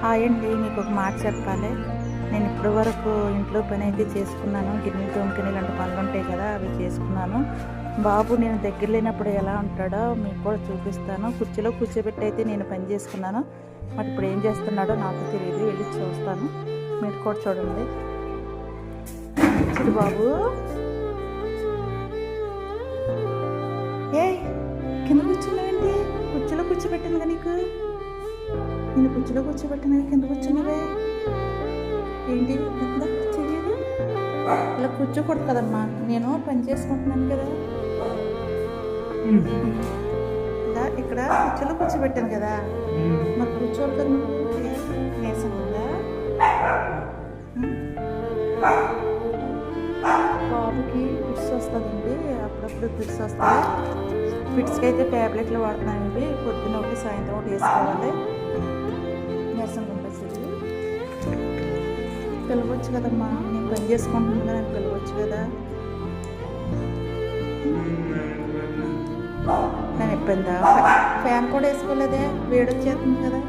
Hi అండి, మీకు ఒక మాట చెప్పాలి. నేను ఇప్పటి వరకు ఇంట్లో పని అయితే చేసుకున్నాను. గిన్నెలు తోముకుని ఇలాంటి పనులు ఉంటాయి కదా, అవి చేసుకున్నాను. బాబు నేను దగ్గర లేనప్పుడు ఎలా ఉంటాడో మీకు కూడా చూపిస్తాను. కుర్చీలో కూర్చోబెట్టి అయితే నేను పని చేసుకున్నాను. మరి ఇప్పుడు ఏం చేస్తున్నాడో నాకు తెలియదు, వెళ్ళి చూస్తాను. మీరు కూడా చూడండి. చూడు బాబు, ఏ కింద కూర్చున్నావేంటి? కుర్చీలో కూర్చోబెట్టాను కదా నీకు. నేను కుర్చీలో కూర్చోబెట్టిన కింద కూర్చున్నవే ఏంటి? కింద చెయ్యదు, ఇలా కూర్చోకూడదు కదమ్మా. నేను పని చేసుకుంటున్నాను కదా. ఇలా ఇక్కడ కుర్చీలో కూర్చోబెట్టాను కదా, మరి కూర్చోవాలి కదా. నీరసం కదా బాబుకి ఫిట్స్ వస్తుందండి, అప్పుడప్పుడు ఫిట్స్ వస్తుంది. ఫిట్స్కి అయితే ట్యాబ్లెట్లు వాడుతున్నానండి. పొద్దున్న ఒకటి సాయంత్రం ఒకటి వేసుకోవాలి. నీరసం కంపల్సరీ. పిలవచ్చు కదమ్మా, నేను పని చేసుకుంటున్నాను కదా, నేను పిలవచ్చు కదా. నేను ఇబ్బందా? ఫ్యాన్ కూడా వేసుకోలేదే, వేడి వచ్చేస్తుంది కదా.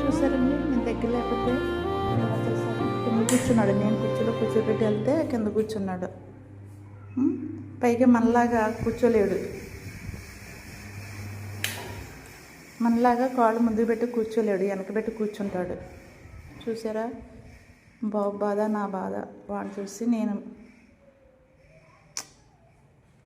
చూసారండి, నేను దగ్గర లేకపోతే కింద కూర్చున్నాడు. నేను కుర్చీలో కూర్చోబెట్టి వెళ్తే కింద కూర్చున్నాడు. పైగా మనలాగా కూర్చోలేడు. మనలాగా కాళ్ళు ముందుకు పెట్టి కూర్చోలేడు, వెనక పెట్టి కూర్చుంటాడు. చూసారా? బాబు బాధ నా బాధ. వాడు చూసి నేను